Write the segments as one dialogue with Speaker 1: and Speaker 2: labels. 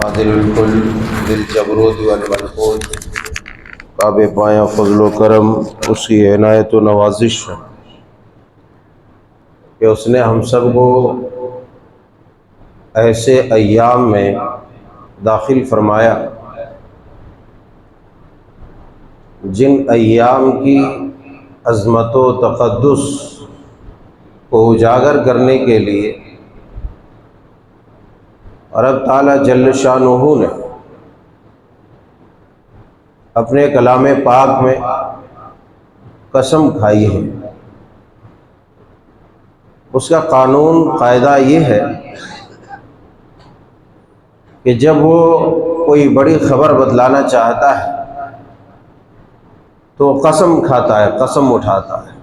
Speaker 1: عادل الکل دل جبروت والملکوت کعبے پایا فضل و کرم اس کی عنایت و نوازش ہے کہ اس نے ہم سب کو ایسے ایام میں داخل فرمایا جن ایام کی عظمت و تقدس کو اجاگر کرنے کے لیے رب تعالیٰ جل شانہ نے اپنے کلام پاک میں قسم کھائی ہے۔ اس کا قانون قاعدہ یہ ہے کہ جب وہ کوئی بڑی خبر بتلانا چاہتا ہے تو قسم کھاتا ہے، قسم اٹھاتا ہے،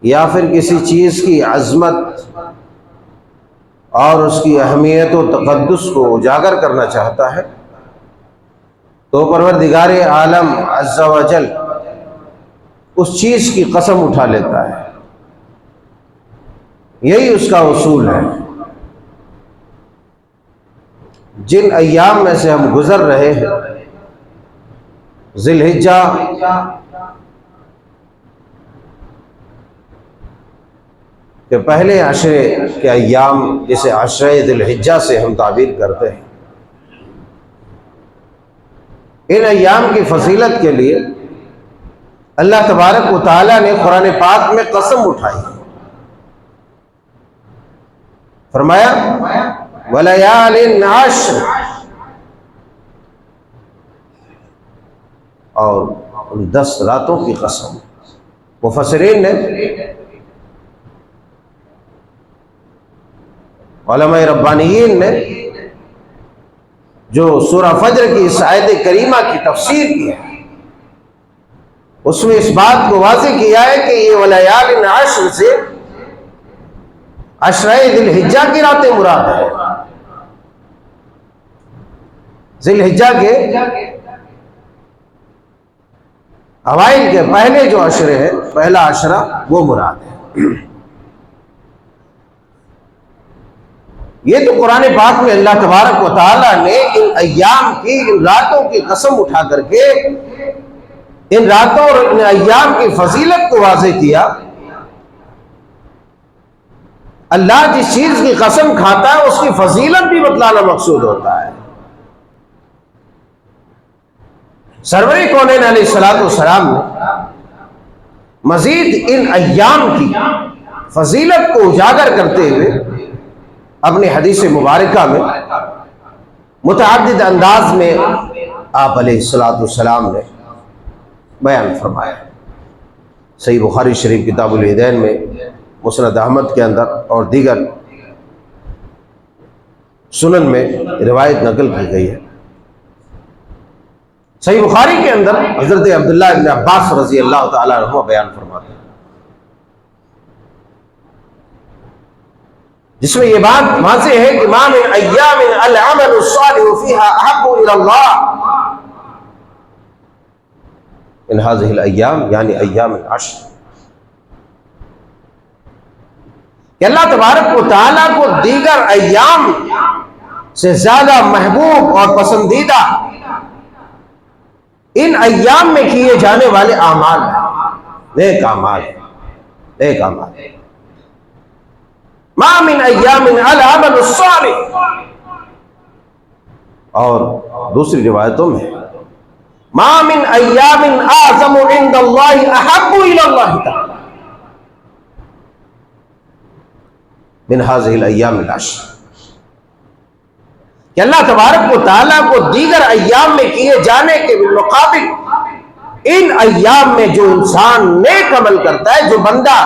Speaker 1: یا پھر کسی چیز کی عظمت اور اس کی اہمیت و تقدس کو اجاگر کرنا چاہتا ہے تو پروردگار عالم عز و جل اس چیز کی قسم اٹھا لیتا ہے۔ یہی اس کا اصول ہے۔ جن ایام میں سے ہم گزر رہے ہیں، ذی الحجہ کہ پہلے عشرے کے ایام جسے عشرہ ذی الحجہ سے ہم تعبیر کرتے ہیں، ان ایام کی فضیلت کے لیے اللہ تبارک و تعالیٰ نے قرآن پاک میں قسم اٹھائی، فرمایا وَلَيَالٍ عَشْرٍ، اور ان 10 راتوں کی قسم۔ مفسرین نے، علماء ربانیین نے جو سورہ فجر کی اس آیت کریمہ کی تفسیر کی ہے، اس میں اس بات کو واضح کیا ہے کہ یہ وَلَيَالٍ عَشْرٍ سے عشرہ ذی الحجہ کی راتیں مراد ہے۔ ذی الحجہ کے اوائل کے پہلے جو عشرے ہیں، پہلا عشرہ وہ مراد ہے۔ یہ تو قرآن پاک میں اللہ تبارک و تعالیٰ نے ان ایام کی، ان راتوں کی قسم اٹھا کر کے ان راتوں اور ان ایام کی فضیلت کو واضح کیا۔ اللہ جس چیز کی قسم کھاتا ہے اس کی فضیلت بھی بتلانا مقصود ہوتا ہے۔ سرور کونین علیہ الصلوۃ والسلام نے مزید ان ایام کی فضیلت کو اجاگر کرتے ہوئے اپنی حدیث مبارکہ میں متعدد انداز میں آپ علیہ الصلوۃ والسلام نے بیان فرمایا۔ صحیح بخاری شریف کتاب العیدین میں، مسند احمد کے اندر اور دیگر سنن میں روایت نقل کی گئی ہے۔ صحیح بخاری کے اندر حضرت عبداللہ ابن عباس رضی اللہ تعالیٰ عنہ بیان فرماتے ہیں، جس میں یہ بات واضح ہے کہ ما من ایام العمل الصالح فيها احب الى الله من هذه الايام، یعنی ایام العشر، کہ اللہ تبارک و تعالیٰ کو دیگر ایام سے زیادہ محبوب اور پسندیدہ ان ایام میں کیے جانے والے اعمال ہیں، نیک اعمال ہیں، نیک اعمال ہیں۔ ما من ایام العمل الصالح، اور دوسری روایتوں میں ما من ایام اعظم عند اللہ احب الى اللہ تعالی من هذه الايام العشر، کہ اللہ تبارک و تعالیٰ کو دیگر ایام میں کیے جانے کے بالمقابل ان ایام میں جو انسان نیک عمل کرتا ہے، جو بندہ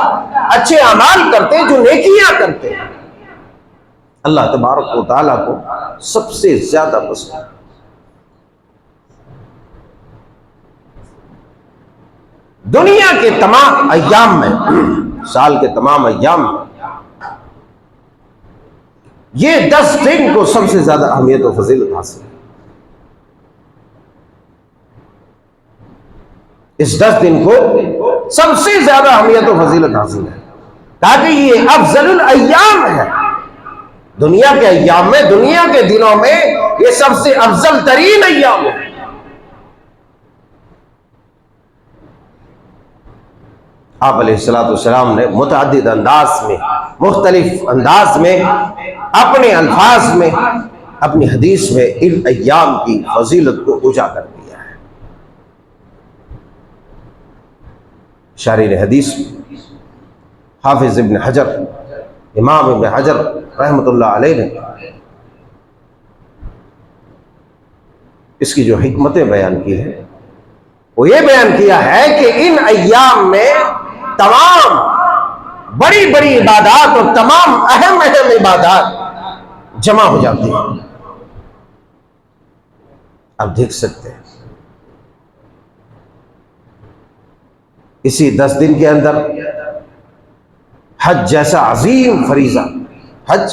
Speaker 1: اچھے اعمال کرتے ہیں، جو نیکیاں کرتے ہیں، اللہ تبارک و تعالیٰ کو سب سے زیادہ پسند۔ دنیا کے تمام ایام میں، سال کے تمام ایام میں، یہ 10 دن کو سب سے زیادہ اہمیت و فضیلت حاصل ہے۔ اس 10 دن کو سب سے زیادہ اہمیت و فضیلت حاصل ہے، تاکہ یہ افضل الایام ہے۔ دنیا کے ایام میں، دنیا کے دنوں میں یہ سب سے افضل ترین ایام ہے۔ آپ علیہ الصلوۃ والسلام نے متعدد انداز میں، مختلف انداز میں، اپنے الفاظ میں، اپنی حدیث میں ان ایام کی فضیلت کو اجاگر کیا ہے۔ شارح حدیث حافظ ابن حجر، امام ابن حجر رحمۃ اللہ علیہ نے اس کی جو حکمتیں بیان کی ہے وہ یہ بیان کیا ہے کہ ان ایام میں تمام بڑی بڑی عبادات اور تمام اہم عبادات جمع ہو جاتی ہیں۔ آپ دیکھ سکتے ہیں اسی 10 دن کے اندر حج جیسا عظیم فریضہ، حج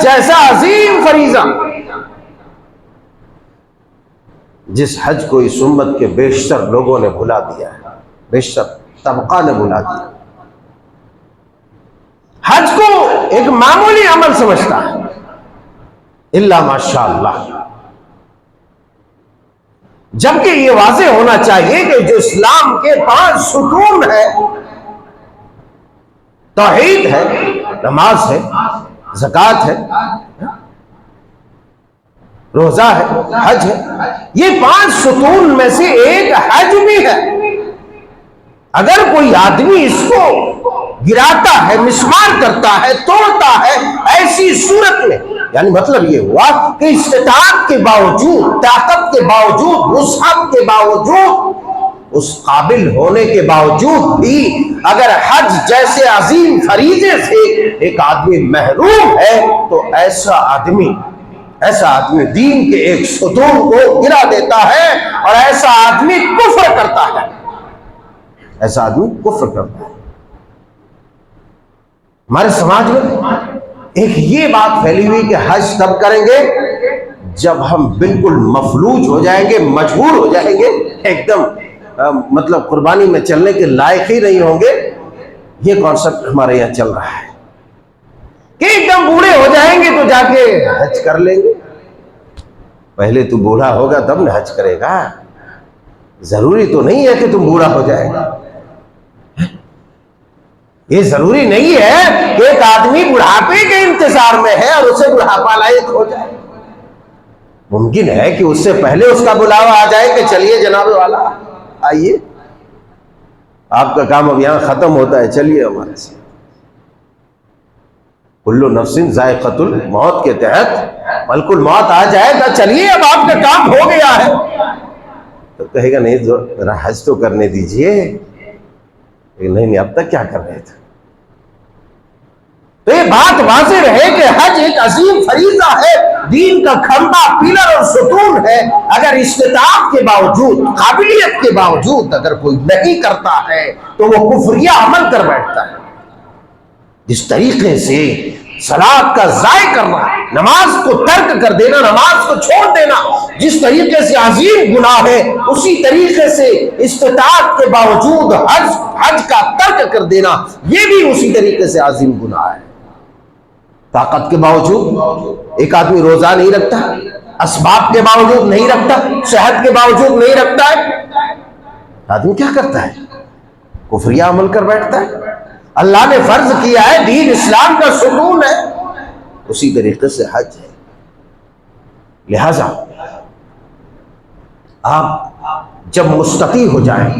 Speaker 1: جیسا عظیم فریضہ، جس حج کو اس امت کے بیشتر لوگوں نے بھلا دیا ہے، بیشتر طبقہ نے بھلا دیا، حج کو ایک معمولی عمل سمجھتا ہے الا ماشاء اللہ، جبکہ یہ واضح ہونا چاہیے کہ جو اسلام کے 5 ستون ہے، توحید ہے، نماز ہے، زکوٰۃ ہے، روزہ ہے، حج ہے، یہ 5 ستون میں سے ایک حج بھی ہے۔ اگر کوئی آدمی اس کو گراتا ہے، مسمار کرتا ہے، توڑتا ہے، ایسی صورت میں یعنی مطلب یہ ہوا کہ استطاعت کے باوجود، طاقت کے باوجود، وسعت کے باوجود، اس قابل ہونے کے باوجود بھی اگر حج جیسے عظیم فریضے سے ایک آدمی محروم ہے تو ایسا آدمی دین کے ایک ستون کو گرا دیتا ہے، اور ایسا آدمی کفر کرتا ہے، ایسا آدمی کفر کرتا ہے۔ ہمارے سماج میں ایک یہ بات پھیلی ہوئی کہ حج تب کریں گے جب ہم بالکل مفلوج ہو جائیں گے، مجبور ہو جائیں گے، ایک دم مطلب قربانی میں چلنے کے لائق ہی نہیں ہوں گے۔ یہ کانسیپٹ ہمارے یہاں چل رہا ہے کہ ایک دم بوڑھے ہو جائیں گے تو جا کے حج کر لیں گے۔ پہلے تو بوڑھا ہوگا تب نہ حج کرے گا، ضروری تو نہیں ہے کہ تم بوڑھا ہو جائے گا، یہ ضروری نہیں ہے کہ ایک آدمی بڑھاپے کے انتظار میں ہے اور اسے بڑھاپا لائق ہو جائے۔ ممکن ہے کہ اس سے پہلے اس کا بلاوا آ جائے کہ چلیے جناب والا آئیے، آپ کا کام اب یہاں ختم ہوتا ہے، چلیے ہمارے سے۔ کل نفس ذائقۃ الموت کے تحت ملک الموت آ جائے گا، چلیے اب آپ کا کام ہو گیا ہے، تو کہے گا نہیں ذرا حج تو کرنے دیجئے، نہیں اب تک کیا کر رہے تھے۔ تو یہ بات واضح رہے کہ حج ایک عظیم فریضہ ہے، دین کا کھمبا، پلر اور ستون ہے۔ اگر استطاعت کے باوجود، قابلیت کے باوجود اگر کوئی نہیں کرتا ہے تو وہ کفریہ عمل کر بیٹھتا ہے۔ جس طریقے سے صلاۃ کا ضائع کرنا، نماز کو ترک کر دینا، نماز کو چھوڑ دینا جس طریقے سے عظیم گناہ ہے، اسی طریقے سے استطاعت کے باوجود حج کا ترک کر دینا یہ بھی اسی طریقے سے عظیم گناہ ہے۔ طاقت کے باوجود ایک آدمی روزہ نہیں رکھتا، اسباب کے باوجود نہیں رکھتا، صحت کے باوجود نہیں رکھتا ہے، آدمی کیا کرتا ہے؟ کفریہ عمل کر بیٹھتا ہے۔ اللہ نے فرض کیا ہے، دین اسلام کا ستون ہے، اسی طریقے سے حج ہے۔ لہذا آپ جب مستطیع ہو جائیں،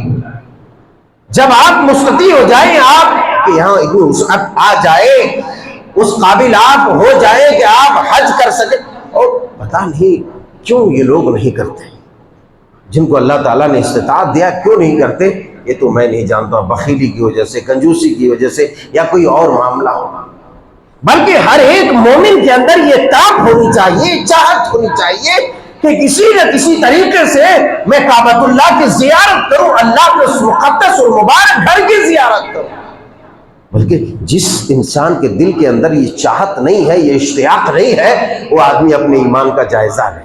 Speaker 1: جب آپ مستطیع ہو جائیں، آپ کے یہاں اتنی وسعت آ جائے، اس قابل آپ ہو جائیں کہ آپ حج کر سکیں، اور پتہ نہیں کیوں یہ لوگ نہیں کرتے، جن کو اللہ تعالیٰ نے استطاعت دیا کیوں نہیں کرتے؟ یہ تو میں نہیں جانتا، بخیلی کی وجہ سے، کنجوسی کی وجہ سے، یا کوئی اور معاملہ ہوگا۔ بلکہ ہر ایک مومن کے اندر یہ طاقت ہونی چاہیے، چاہت ہونی چاہیے کہ کسی نہ کسی طریقے سے میں کعبۃ اللہ کی زیارت کروں، اللہ کے اس مقدس اور مبارک گھر کی زیارت کروں۔ بلکہ جس انسان کے دل کے اندر یہ چاہت نہیں ہے، یہ اشتیاق نہیں ہے، وہ آدمی اپنے ایمان کا جائزہ لے،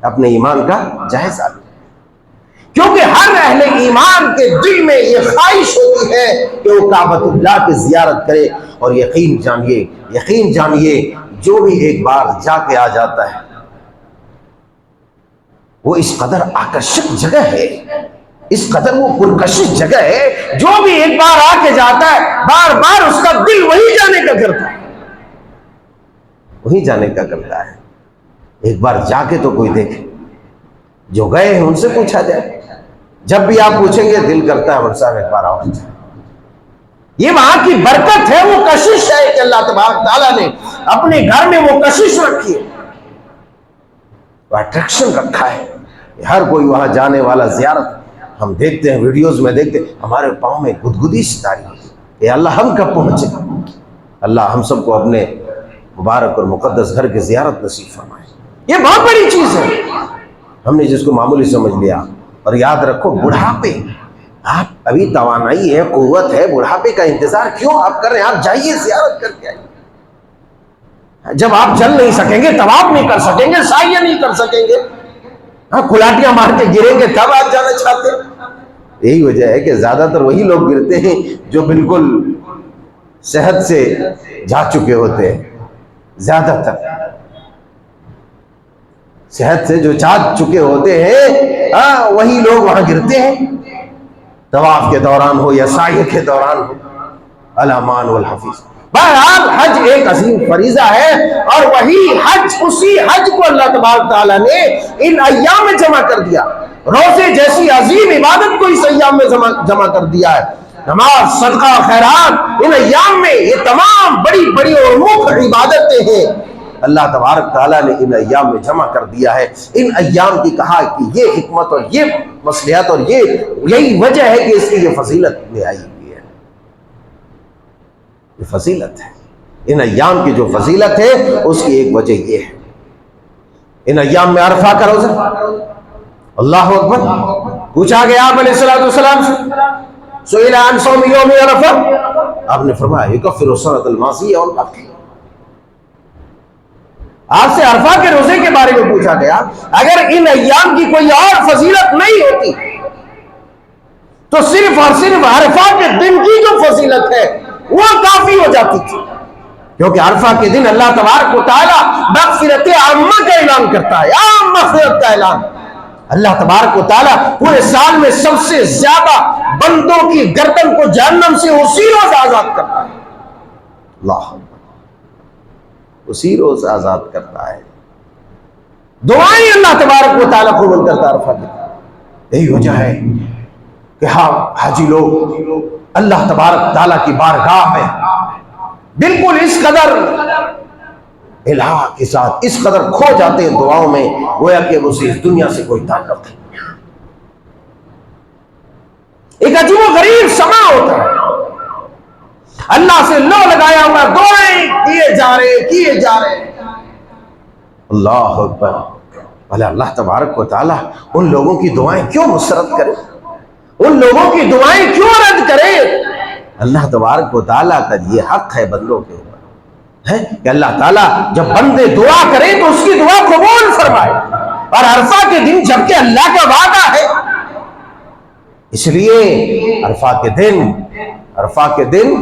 Speaker 1: اپنے ایمان کا جائزہ لے، کیونکہ ہر اہل ایمان کے دل میں یہ خواہش ہوتی ہے کہ وہ کعبۃ اللہ کی زیارت کرے۔ اور یقین جانیے جو بھی ایک بار جا کے آ جاتا ہے وہ اس قدر آکرشک جگہ ہے، اس قدر وہ پرکشش جگہ ہے، جو بھی ایک بار آ کے جاتا ہے بار بار اس کا دل وہی جانے کا کرتا ہے، وہی جانے کا کرتا ہے۔ ایک بار جا کے تو کوئی دیکھے، جو گئے ہیں ان سے پوچھا جائے، جب بھی آپ پوچھیں گے دل کرتا ہے صاحب ایک بار آؤ۔ یہ وہاں کی برکت ہے، وہ کشش ہے کہ اللہ تبارک تعالیٰ نے اپنے گھر میں وہ کشش رکھی ہے، وہ اٹریکشن رکھا ہے، ہر کوئی وہاں جانے والا زیارت ہم دیکھتے ہیں، ویڈیوز میں دیکھتے ہیں، ہمارے پاؤں میں گدگدی سی تاری ہے کہ اللہ ہم کب پہنچے۔ اللہ ہم سب کو اپنے مبارک اور مقدس گھر کی زیارت نصیب فرمائے۔ یہ بہت بڑی چیز ہے، ہم نے جس کو معمولی سمجھ لیا۔ اور یاد رکھو، بڑھاپے، آپ ابھی توانائی ہے، قوت ہے، بڑھاپے کا انتظار کیوں آپ کر رہے ہیں؟ آپ جائیے، زیارت کر کے آئیے۔ جب آپ چل نہیں سکیں گے، طواف نہیں کر سکیں گے، سعی نہیں کر سکیں گے، کھلاٹیاں مار کے گریں گے، تب آپ جانا چاہتے ہیں۔ یہی وجہ ہے کہ زیادہ تر وہی لوگ گرتے ہیں جو بالکل صحت سے جا چکے ہوتے ہیں، زیادہ تر صحت سے جو جا چکے ہوتے ہیں وہی لوگ وہاں گرتے ہیں، طواف کے دوران ہو یا سعی کے دوران ہو۔ الامان والحفیظ۔ بہرحال حج ایک عظیم فریضہ ہے، اور وہی حج، اسی حج کو اللہ تبارک تعالیٰ نے ان ایام میں جمع کر دیا۔ روزے جیسی عظیم عبادت کو اس ایام میں جمع کر دیا ہے۔ نماز، صدقہ، خیرات، ان ایام میں یہ تمام بڑی بڑی اور مفت عبادتیں ہیں، اللہ تبارک تعالیٰ نے ان ایام میں جمع کر دیا ہے۔ ان ایام کی کہا کہ یہ حکمت اور یہ مصلحت اور یہی وجہ ہے کہ اس کی یہ فضیلت میں آئی ہوئی ہے، یہ فضیلت ہے۔ ان ایام کی جو فضیلت ہے اس کی ایک وجہ یہ ہے۔ ان ایام میں عرفہ کا روزہ، اللہ اکبر، پوچھا گیا آپ علیہ السلام سے، سئل عن صوم یوم عرفہ، آپ نے فرمایا یکفر السنۃ الماضیہ والباقیہ۔ آپ سے عرفہ کے روزے کے بارے میں پوچھا گیا، اگر ان ایام کی کوئی اور فضیلت نہیں ہوتی تو صرف اور صرف عرفہ کے دن کی جو فضیلت ہے وہ کافی ہو جاتی تھی، کیونکہ عرفہ کے دن اللہ تبارک و تعالیٰ مغفرت عامہ کا اعلان کرتا ہے، عام مغفرت کا اعلان۔ اللہ تبارک و تعالیٰ پورے سال میں سب سے زیادہ بندوں کی گردن کو جہنم سے اسی روز آزاد کرتا ہے، اللہ اسی روز آزاد کرتا ہے۔ دعائیں اللہ تبارک و تعالیٰ قبول کرتا ہے عرفہ کی۔ یہی وجہ ہے کہ حاجی لوگ اللہ تبارک تعالیٰ کی بارگاہ میں بالکل اس قدر الہ کے ساتھ اس قدر کھو جاتے ہیں دعاؤں میں، گویا کہ اسے اس دنیا سے کوئی تعلق نہیں۔ ایک عجیب و غریب سما ہوتا ہے، اللہ سے لو لگایا ہوا، دعائیں کیے جا رہے۔ اللہ اکبر۔ بھلا اللہ تبارک و تعالیٰ ان لوگوں کی دعائیں کیوں مسرت کرے، ان لوگوں کی دعائیں کیوں رد کرے؟ اللہ تبارک و تعالیٰ کا یہ حق ہے بندوں کے اوپر ہے کہ اللہ تعالیٰ جب بندے دعا کریں تو اس کی دعا قبول فرمائے، اور عرفہ کے دن جبکہ اللہ کا وعدہ ہے، اس لیے عرفہ کے دن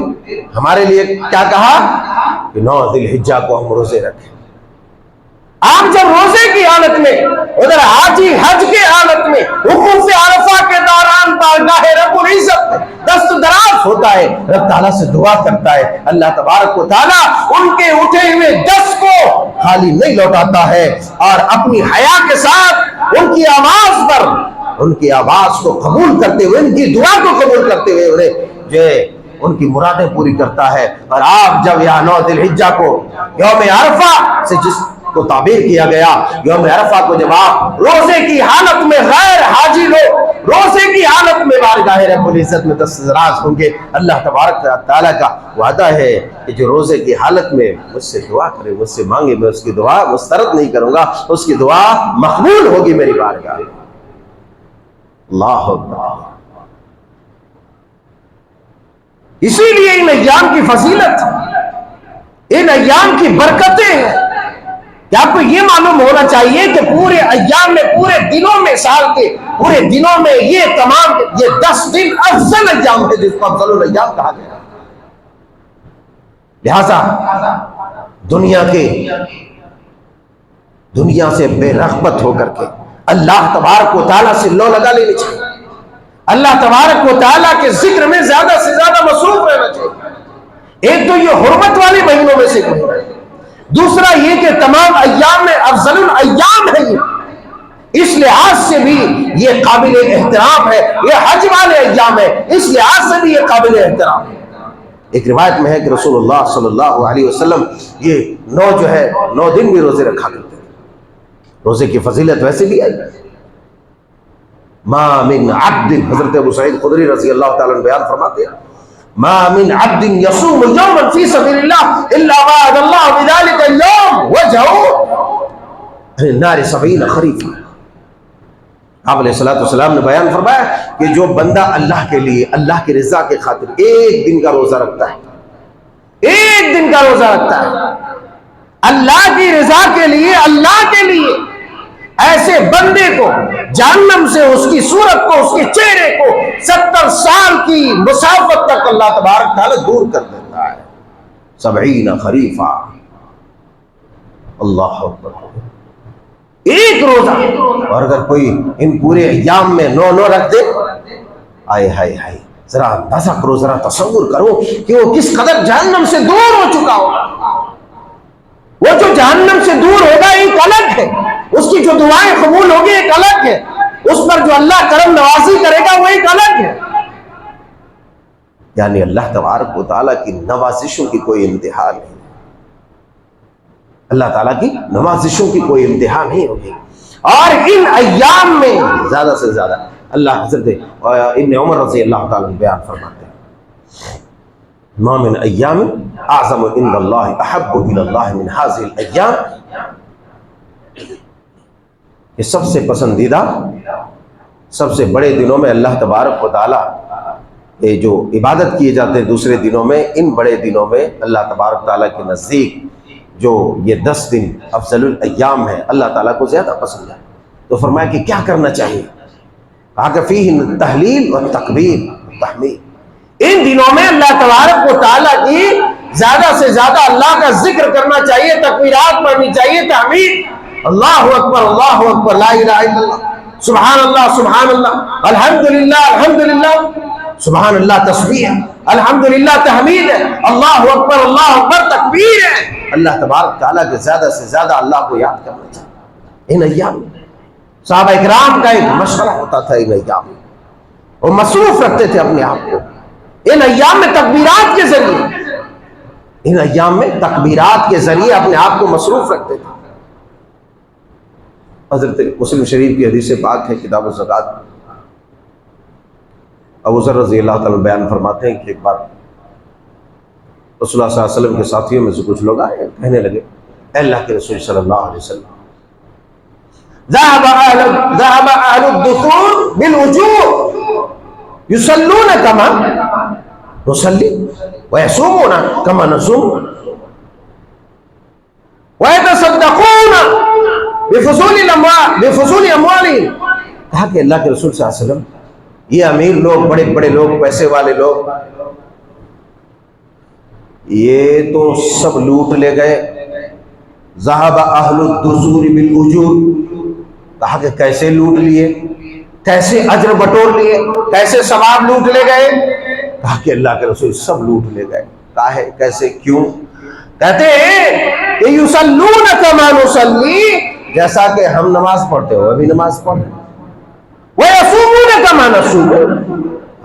Speaker 1: ہمارے لیے کیا کہا کہ 9 ذی الحجہ کو ہم روزے رکھیں۔ آپ جب روزے کی حالت میں، ادھر حاجی حج کے حالت میں وقوف عرفہ کے دوران بارگاہ رب العزت دست دراز ہوتا ہے، رب تعالیٰ سے دعا کرتا ہے، اللہ تبارک و تعالیٰ ان کے اٹھے ہوئے دست کو خالی نہیں لوٹاتا ہے، اور اپنی حیا کے ساتھ ان کی آواز پر، ان کی آواز کو قبول کرتے ہوئے، ان کی دعا کو قبول کرتے ہوئے انہیں جو ان کی مرادیں پوری کرتا ہے۔ اور آپ جب یہاں 9 ذی الحجہ کو یوم عرفہ سے جس کو تعبیر کیا گیا، یوم عرفہ کو جب آپ روزے کی حالت میں، غیر حاجی لوگ روزے کی حالت میں بارگاہ رب العزت میں دستدراز ہوں گے، اللہ تبارک تعالیٰ کا وعدہ ہے کہ جو روزے کی حالت میں مجھ سے دعا کرے، مجھ سے مانگے، میں اس کی دعا مسترد نہیں کروں گا، اس کی دعا مقبول ہوگی میری بارگاہ۔ اللہ اکبر۔ اسی لیے ان ایام کی فضیلت، ان ایام کی برکتیں ہیں کہ آپ کو یہ معلوم ہونا چاہیے کہ پورے ایام میں، پورے دنوں میں، سال کے پورے دنوں میں یہ 10 دن افضل ایام ہے، جس کو افضل الایام کہا گیا۔ لہذا دنیا سے بے رغبت ہو کر کے اللہ تبارک و تعالیٰ سے لو لگا لینی چاہیے. اللہ تبارک و تعالیٰ کے ذکر میں زیادہ سے زیادہ مصروف رہنا چاہیے. ایک تو یہ حرمت والے مہینوں میں سے کوئی ہے. دوسرا یہ کہ تمام ایام میں افضل الایام ہے. اس لحاظ سے بھی یہ قابل احترام ہے. یہ حج والے ایام ہے, اس لحاظ سے بھی یہ قابل احترام ہے. ایک روایت میں ہے کہ رسول اللہ صلی اللہ علیہ وسلم یہ 9 دن بھی روزے رکھا کرتے تھے. روزے کی فضیلت ویسے بھی آئی. ما من عبد, حضرت ابو سعید خدری رضی اللہ تعالیٰ عنہ بیان فرماتے ہیں, ما من عبد يصوم يوما في سبيل الله الا بعد الله بذلك اليوم وجهه النار 70 خريفا. آپ علیہ الصلوۃ والسلام نے بیان فرمایا کہ جو بندہ اللہ کے لیے, اللہ کی رضا کے خاطر ایک دن کا روزہ رکھتا ہے, ایک دن کا روزہ رکھتا ہے اللہ کی رضا کے لیے, اللہ کے لیے, ایسے بندے کو جہنم سے اس کی صورت کو, اس کے چہرے کو 70 سال کی مسافت تک اللہ تبارک تعالیٰ دور کر دیتا ہے. 70 خریفہ. اللہ اکبر. ایک روزہ. اور اگر کوئی ان پورے ایام میں 9 رکھ دے, آئے ہائے ہائے, ذرا اندازہ کرو, ذرا تصور کرو کہ وہ کس قدر جہنم سے دور ہو چکا ہوگا. وہ جو جہنم سے دور ہوگا ایک الگ ہے, اس کی جو دعائیں قبول ہوگی ایک الگ ہے, اس پر جو اللہ کرم نوازی کرے گا وہ ایک الگ ہے. یعنی اللہ تبارک و تعالیٰ کی نوازشوں کی کوئی انتہا نہیں, اللہ تعالیٰ کی نوازشوں کی کوئی انتہا نہیں ہوگی. اور ان ایام میں زیادہ سے زیادہ اللہ, حضرت ابن عمر رضی اللہ تعالیٰ بیان فرماتے ہیں, ما من ایام اعظم عند اللہ احب الی اللہ من هذه الايام, کہ سب سے پسندیدہ, سب سے بڑے دنوں میں اللہ تبارک و تعالیٰ یہ جو عبادت کیے جاتے ہیں دوسرے دنوں میں, ان بڑے دنوں میں اللہ تبارک تعالیٰ کے نزدیک جو یہ 10 دن افضل الایام ہے اللہ تعالیٰ کو زیادہ پسند ہے. تو فرمایا کہ کیا کرنا چاہیے؟ کہا کہ فیہ تحلیل و تکبیر تحمید. ان دنوں میں اللہ تبارک و تعالیٰ کی زیادہ سے زیادہ اللہ کا ذکر کرنا چاہیے, تکبیرات پڑھنی چاہیے, تحمید, اللہ اکبر, اللہ اکبر, لا الہ الا اللہ, سبحان اللہ, سبحان اللہ, الحمدللہ, الحمدللہ, سبحان اللہ تسبیح ہے, الحمدللہ تحمید ہے, اللہ اکبر, اللہ اکبر تکبیر ہے. اللہ تبارک تعالیٰ کے زیادہ سے زیادہ اللہ کو یاد کرنا چاہیے. ان ایام صحابہ اکرام کا ایک مشورہ ہوتا تھا, ان ایام وہ مصروف رکھتے تھے اپنے آپ کو ان ایام میں تکبیرات کے ذریعے, ان ایام میں تکبیرات کے ذریعے اپنے آپ کو مصروف رکھتے تھے. حضرت مسلم شریف کی حدیث پاک ہے کتاب الزکوٰۃ, ابو ذر رضی اللہ تعالیٰ بیان فرماتے ہیں کہ ایک بار رسول اللہ صلی اللہ علیہ وسلم کے ساتھیوں میں سے کچھ لوگ آئے, کہنے لگے, اے اللہ کے رسول صلی اللہ علیہ وسلم, ذهب اهل الدثور بالوجوه يصلون كما نصلي ويصومون كما نصوم ويتصدقون بفضول اموالهم. کہا کہ اللہ کے رسول صلی اللہ علیہ وسلم, یہ امیر لوگ, بڑے بڑے لوگ, پیسے والے لوگ, یہ تو سب لوٹ لے گئے. ذهب اهل الدثور بالاجور, کہا کہ کیسے لوٹ لیے, کیسے اجر بٹور لیے, کیسے ثواب لوٹ لے گئے؟ کہا کہ اللہ کے رسول سب لوٹ لے گئے. کہا ہے کیسے, کیوں؟ کہتے ہیں کہ یصلون کما نصلی, جیسا کہ ہم نماز پڑھتے ہو ابھی نماز پڑھ رہے, ویصومون کما نصوم,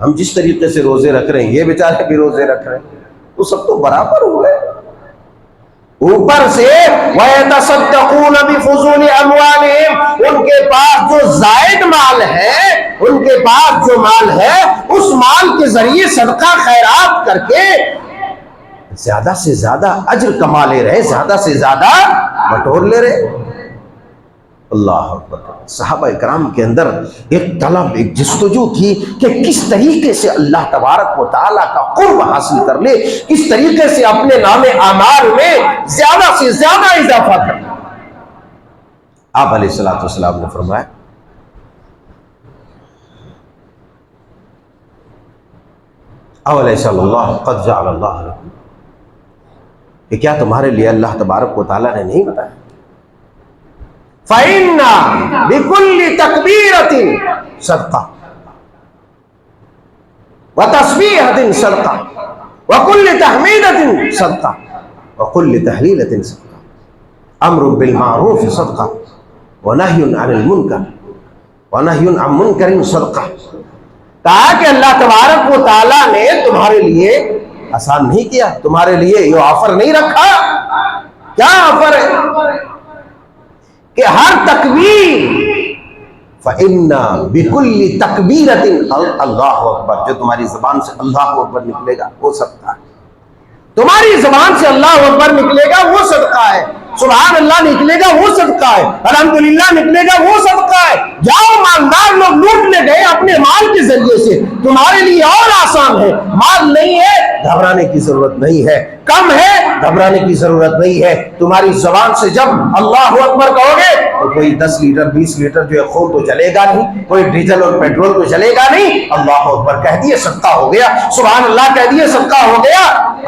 Speaker 1: ہم جس طریقے سے روزے رکھ رہے ہیں یہ بیچارے بھی روزے رکھ رہے ہیں, وہ سب تو برابر ہوئے. اوپر سے وَيَتَصَدَّقُونَ بِفُضُولِ أَمْوَالِهِمْ, ان کے پاس جو زائد مال ہے, ان کے پاس جو مال ہے, اس مال کے ذریعے صدقہ خیرات کر کے زیادہ سے زیادہ اجر کما لے رہے, زیادہ سے زیادہ بٹور لے رہے. اللہ اکبر. صحابہ کرام کے اندر ایک طلب, ایک جستجو تھی کہ کس طریقے سے اللہ تبارک و تعالیٰ کا قرب حاصل کر لے, کس طریقے سے اپنے نام اعمال میں زیادہ سے زیادہ اضافہ کر لے. آپ علیہ الصلوۃ والسلام نے فرمایا, اولیس اللہ قد جعل اللہ لکم کہ کیا تمہارے لیے اللہ تبارک و تعالیٰ نے نہیں بتایا؟ فَإِنَّ بِكُلِّ تَكْبِيرَةٍ صدقہ وَتَسْبِيحَةٍ صدقہ وَكُلِّ تَحْمِيدَةٍ صدقہ وَكُلِّ تَحْلِيلَةٍ صدقہ امر بالمعروف صدقہ وَنَهْيٌ عَنِ الْمُنْكَرِ وَنَهْيٌ عَنْ مُنْكَرٍ صدقہ۔ کہا کہ اللہ تبارک و تعالیٰ نے تمہارے لیے آسان نہیں کیا، تمہارے لیے یہ آفر نہیں رکھا۔ کیا آفر ہے؟ کہ ہر تکبیر فَإِنَّ بِكُلِّ تَكْبِيرَةٍ اللہ اکبر، جو تمہاری زبان سے اللہ اکبر نکلے گا وہ صدقہ ہے۔ تمہاری زبان سے اللہ اکبر نکلے گا وہ صدقہ ہے، سبحان اللہ نکلے گا وہ صدقہ ہے، الحمدللہ نکلے گا وہ صدقہ ہے۔ جاؤ مالدار لوگ لوٹنے گئے اپنے مال کے ذریعے سے، تمہارے لیے اور آسان ہے۔ مال نہیں ہے گھبرانے کی ضرورت نہیں ہے، کم ہے گھبرانے کی ضرورت نہیں ہے۔ تمہاری زبان سے جب اللہ اکبر کہو گے تو کوئی 10 لیٹر 20 لیٹر جو ہے خون تو چلے گا نہیں، کوئی ڈیزل اور پیٹرول تو چلے گا نہیں۔ اللہ اکبر کہہ دیے صدقہ ہو گیا، سبحان اللہ کہہ دیے صدقہ ہو گیا،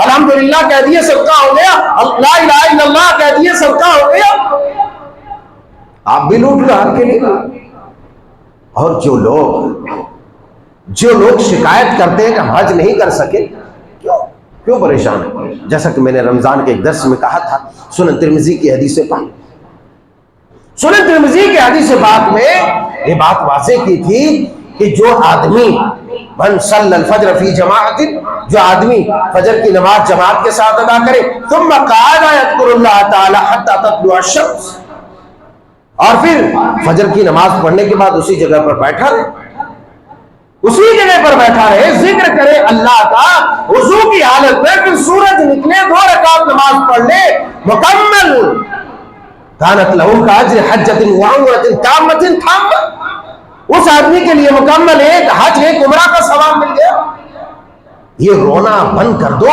Speaker 1: الحمدللہ کہہ دیے صدقہ ہو گیا، لا الہ الا اللہ کہہ دیے صدقہ ہو گیا۔ آپ بھی لوٹ رہا کے لیے۔ اور جو لوگ شکایت کرتے ہیں کہ ہم حج نہیں کر سکے، کیوں پریشان ہے؟ جیسا کہ میں نے رمضان کے ایک درس میں کہا تھا، سنن ترمذی کی حدیث پاک، سنن ترمذی کی حدیث پاک میں یہ بات واضح کی تھی کہ جو آدمی من صلی الفجر فی جماعت، جو آدمی فجر کی نماز جماعت کے ساتھ ادا کرے، ثم قعد یذکر اللہ تعالی حتی تطلع الشمس، اور پھر فجر کی نماز پڑھنے کے بعد اسی جگہ پر بیٹھا رہے، اسی جگہ پر بیٹھا رہے، ذکر کرے اللہ کا وضو کی حالت میں، پھر سورج نکلے 2 رکعت نماز پڑھ لے مکمل، کانت لہ کاجر حجۃ وعمرۃ تامۃ تامہ، اس آدمی کے لیے مکمل ایک حج ایک عمرہ کا ثواب مل گیا۔ یہ رونا بند کر دو،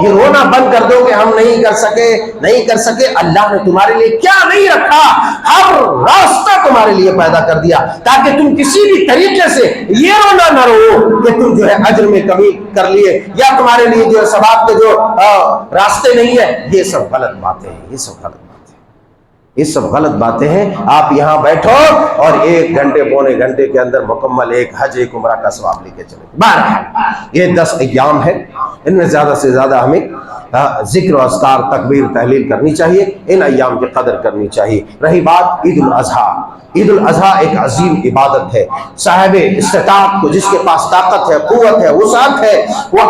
Speaker 1: یہ رونا بند کر دو کہ ہم نہیں کر سکے۔ اللہ نے تمہارے لیے کیا نہیں رکھا، ہر راستہ تمہارے لیے پیدا کر دیا، تاکہ تم کسی بھی طریقے سے یہ رونا نہ رو کہ تم جو ہے اجر میں کمی کر لیے، یا تمہارے لیے جو ہے ثواب کے جو راستے نہیں ہے۔ یہ سب غلط باتیں ہیں، یہ سب غلط باتیں ہیں۔ آپ یہاں بیٹھو اور 1 گھنٹے پونے گھنٹے کے اندر مکمل ایک حج ایک عمرہ کا ثواب لے کے چلے۔ بہرحال یہ 10 ایام ہے، ان میں زیادہ سے زیادہ ہمیں ذکر و اذکار تکبیر تحلیل کرنی چاہیے، ان ایام کی قدر کرنی چاہیے۔ رہی بات عید الاضحیٰ، عید الاضحیٰ ایک عظیم عبادت ہے۔ صاحب استطاعت کو، جس کے پاس طاقت ہے، قوت ہے، وسعت ہے، وہ